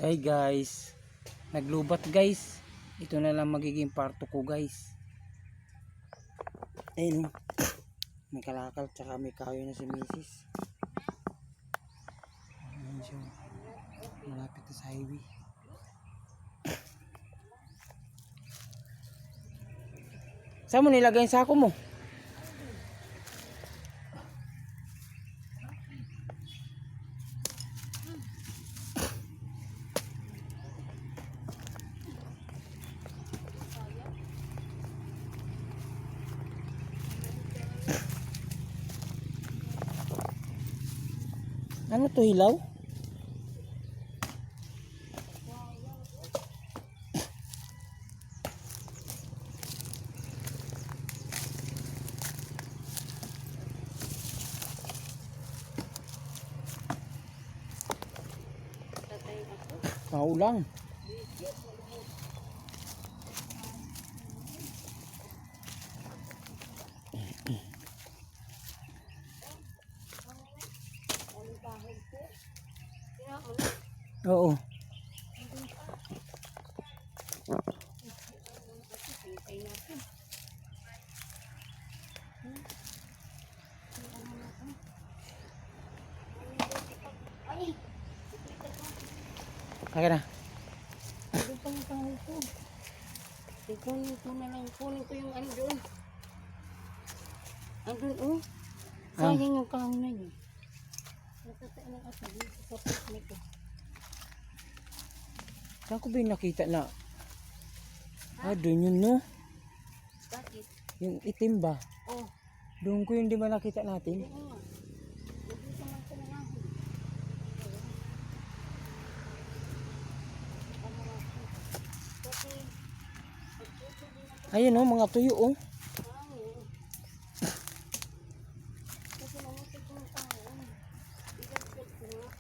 Hey guys, naglubat guys. Ito na lang magiging parto ko guys. Ayun, may kalakal tsaka may kahoy na si misis. Ayun siya, malapit na sa highway. Saan mo nilagay yung sako mo? Ano to, hilaw? Paulang. Oo. Kaya na. Ito pa yung kahoy ko. Ikunin ko na lang. Kunin ko yung andun. Andun oh. Sayang yung kahoy na yun. Natataan ng asa dito sa pit nito. Saan ko ba yung nakita na? Doon yun no? Bakit? Yung itim ba? Oh. Doon ko yung di ba nakita natin? Oo nga. Hindi ka man ko na nga. Ayun oh, mga tuyo oh. Kasi namutik yung kahoy. Igasgat ko nga.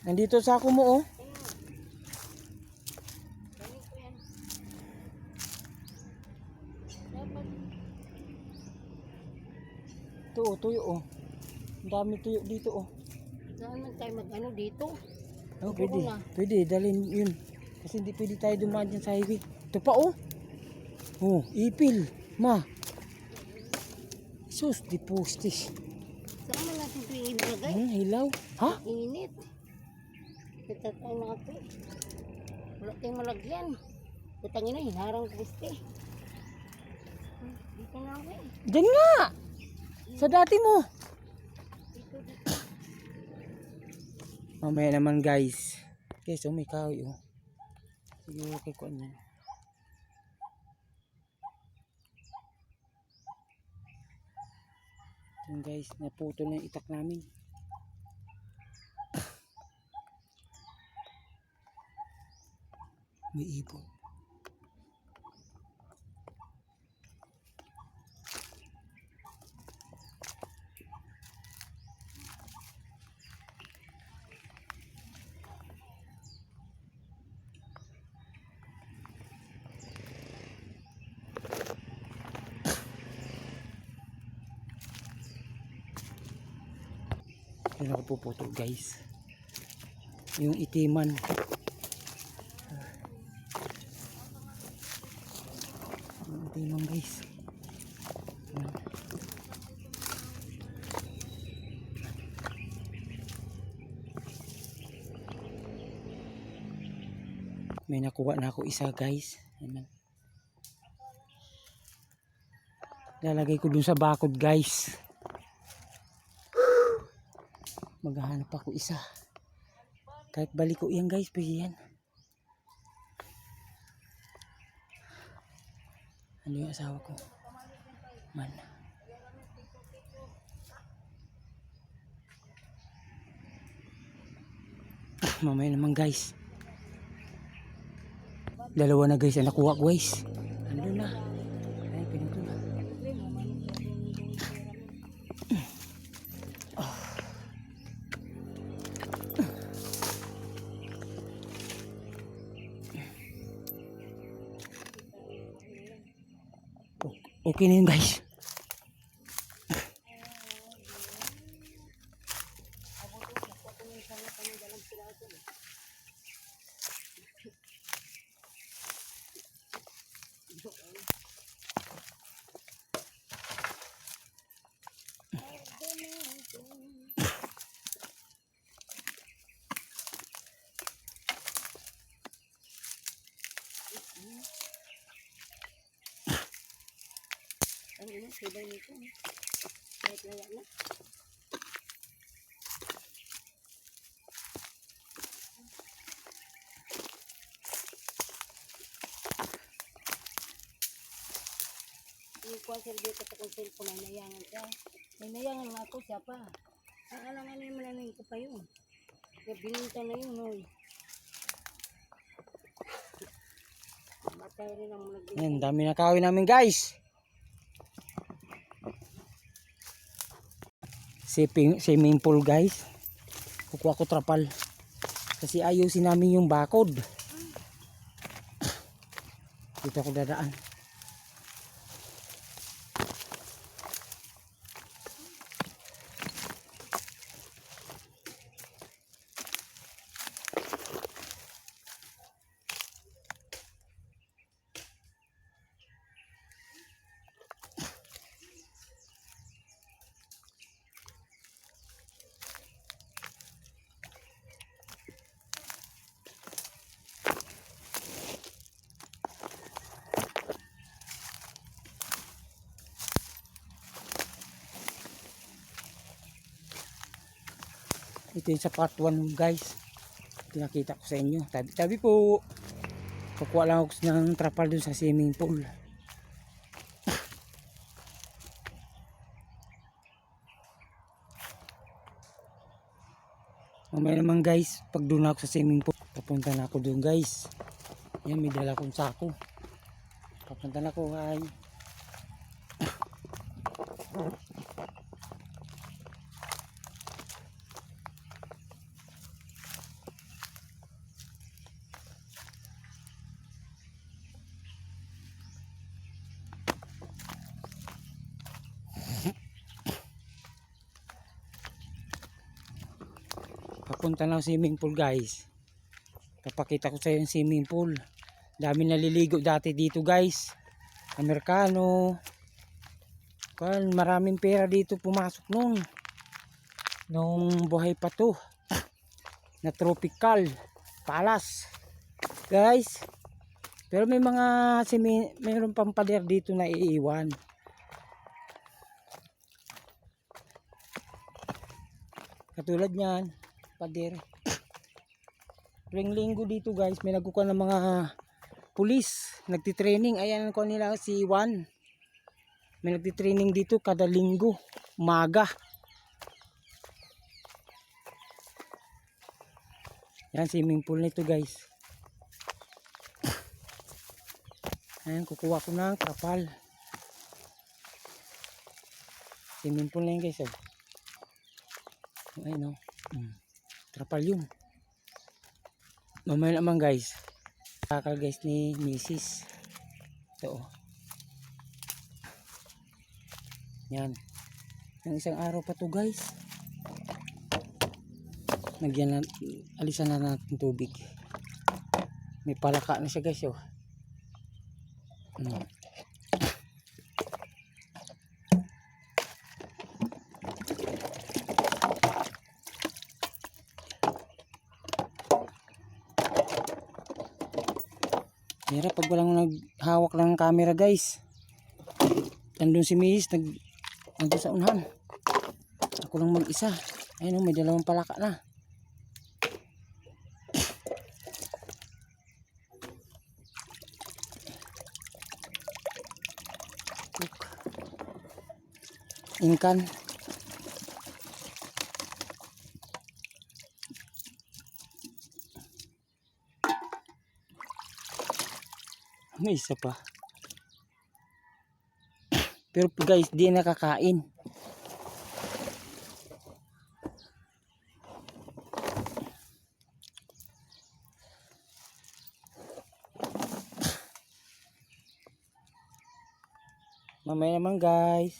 Nandito sa ako mo oh. Galing ko yan. Dapat Ito oh, tuyo oh. Ang dami tuyo dito oh. saan man tayo mag-ano dito? Oh, Siguro pwede. na. Pwede, dalhin yun. Kasi hindi pwede tayo dumaan dyan sa highway. Ito pa oh. Oh, ipil. Ma. Sus, di postis. Saan man natin ito yung ilagay? Hilaw. Ha? Init. Itatay natin. Wala tayong malagyan. Butangin na, hinarang Kristi. Dito na ako eh. Diyan nga. Sa dati mo. Dito. Mamaya naman guys. Guys, oh, may kahoy oh. Sige, okay ko yan. Yan guys, naputol na yung itak namin. May ibon. Yan ako puputol guys. Yung itiman. Yung itiman guys. Yan. May nakuha na ako isa guys. Yan. Lalagay ko dun sa bakod guys. Maghahanap ako isa. Kahit balik ko yan guys, pwede yan. Ano yung asawa ko? Man. Mamaya naman guys. Dalawa na guys ang nakuha ko guys. Ano na? Ay, pinito na. Okay na yun guys. Sila nito. Kahit laya na. Yung kuha sir dito sa kong cellphone ay nayangan siya. May nayangan nga ako siya pa. Ang alangan niya malanin ko pa yun. Bininta na yun, oy. Matay rin ang nagbinta. Ayan, dami na kahoy namin guys. Swimming pool guys. Kukuha ko trapal. Kasi ayusin namin yung bakod. Dito ako dadaan. Ito yung sa part 1 guys. Pinakita ko sa inyo. Tabi po. Kukuha lang ako ng trapal dun sa swimming pool. Mamaya naman guys, pag doon ako sa swimming pool, papunta na ako doon guys. Yan, may dala kong sako. Papunta na ako ay. Papunta na ako swimming pool guys. Papakita ko sa iyo yung swimming pool. Dami naliligo dati dito guys. Amerikano. Maraming pera dito pumasok nung buhay pa to. Na tropical palace. Guys. Pero may mga mayroon pang pader dito na iiwan. Katulad niyan. Pader. Tuwing linggo dito guys, may nagkukuha ng mga pulis, nagtitraining. Ayan ko nila si Juan. May nagtitraining dito kada linggo, umaga. Yan swimming pool nito guys. Ayan, kukuha ko ng trapal. Swimming pool na yun guys. Oh. Ayun oh. Trapal yun. Mamaya naman guys. Kakal guys ni Mrs. Ito oh. Yan. Yung isang araw pa to guys. Alisan na natin tubig. May palaka na siya guys oh. Hirap pag walang naghawak ng camera guys. Nandun si Miss nandun sa unahan. Ako lang mag-isa. Ayun oh, may dalawang palaka na. Inkan. May isa pa. Pero guys, di nakakain. Mamaya naman guys.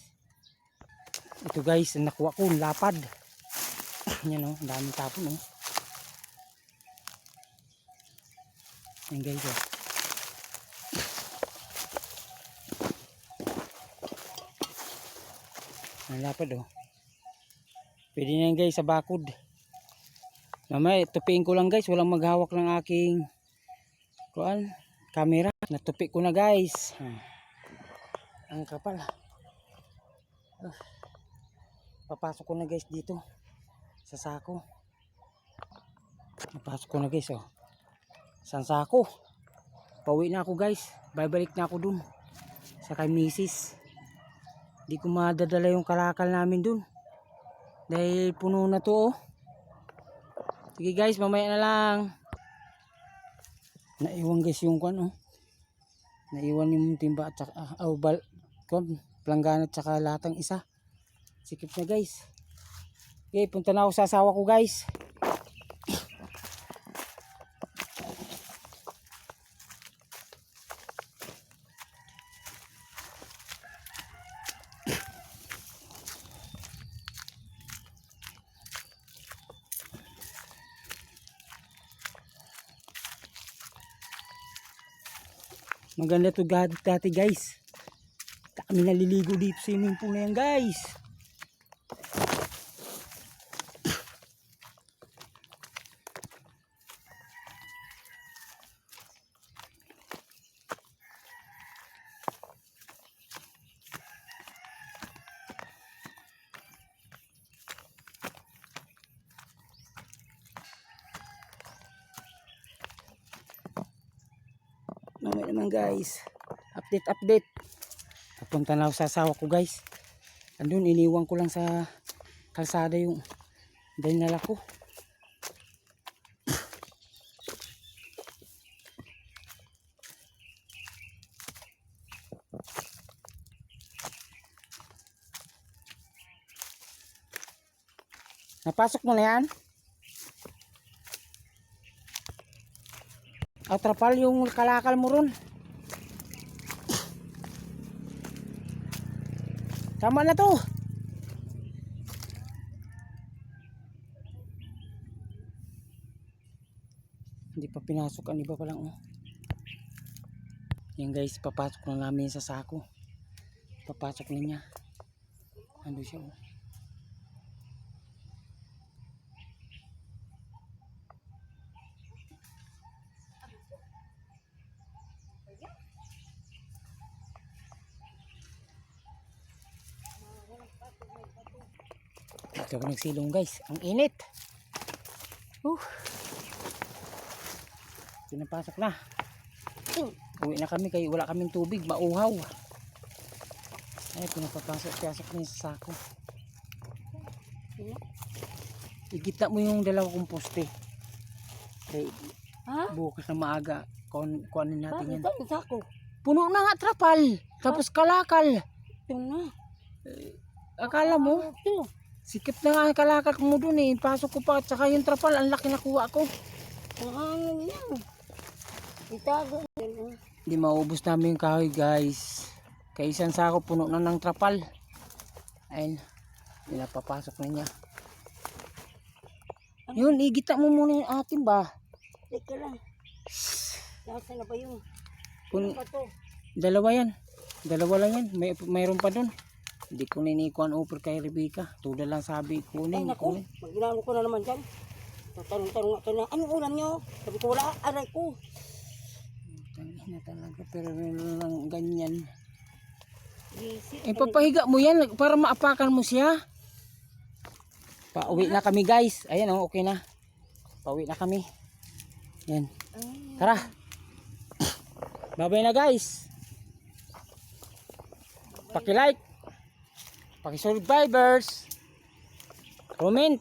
Ito guys, nakuha ko lapad. Yan o, daming tapon o. Yan guys o. Ang lapad oh. Pwede na yan guys sa bakod. Mamaya tupiin ko lang guys. Walang maghawak ng aking camera. Natupi ko na guys. Ang kapal. Papasok ko na guys dito sa sako. Papasok ko na guys oh. Sa sako. Pauwi na ako guys. Babalik na ako dun sa kay misis. Di ko madadala yung kalakal namin dun. Dahil puno na to oh. Sige guys, mamaya na lang. Naiwan guys yung kwan oh. Naiwan yung timba at saka planggana at saka latang isa. Sikip na guys. Okay, punta na ako sa asawa ko guys. Maganda to dati guys. Kami naliligo dito sa swimming pool na yan guys. Mamaya naman guys. Update. Papunta na ako sa asawa ko guys. Andun iniwan ko lang sa kalsada yung dinala ko. Napasok mo na yan? Atrapal yung kalakal mo ron. Tama na to. Hindi pa pinasok ang iba pa lang oh. Yan guys, papasok na namin sa sako. Papasok na niya. Ando siya oh. Dito ako nagsilong guys. Ang init. Pinapasok na. Uwi na kami kaya wala kaming tubig. Mauhaw. Ay, pinapapasok na sa sako. Igita mo yung dalawa kong poste. Kaya bukas na maaga. Kuhanin natin yan. Bakit sako? Puno na nga trapal. Tapos kalakal. Ito na. Akala mo? Ito. Sikip na nga ang kalakal mo dun eh. Pasok ko pa at saka yung trapal. Ang laki nakuha ko. Ano yan? Itago. Hindi maubos namin yung kahoy guys. Kaya isang sako puno na ng trapal. Ayun. Pinapapasok na niya. Yun, igita mo muna yung atin ba? Teka lang. Nasa na ba yun? Kung, Ano pa to? dalawa yan. Dalawa lang yan. Mayroon pa dun. Hindi ko ninikuan over kay Rebecca. Tuda lang sabi Ay kunin. naku, magginano ko na naman dyan. Tanong-tanong nga na, anong ulam nyo? Sabi ko wala, aray ko. Tangina talaga, pero lang ganyan. Isip. Papahiga mo yan para maapakan mo siya. Pauwi na kami guys. Ayan oh, okay na. Pauwi na kami. Yan. Tara. Bye-bye na guys. Paki-like. Paki-subscribers. Comment.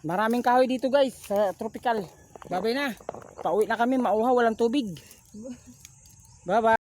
Maraming kahoy dito guys sa tropical. Bye-bye na. Pauwi na kami, mauhaw, walang tubig. Bye-bye.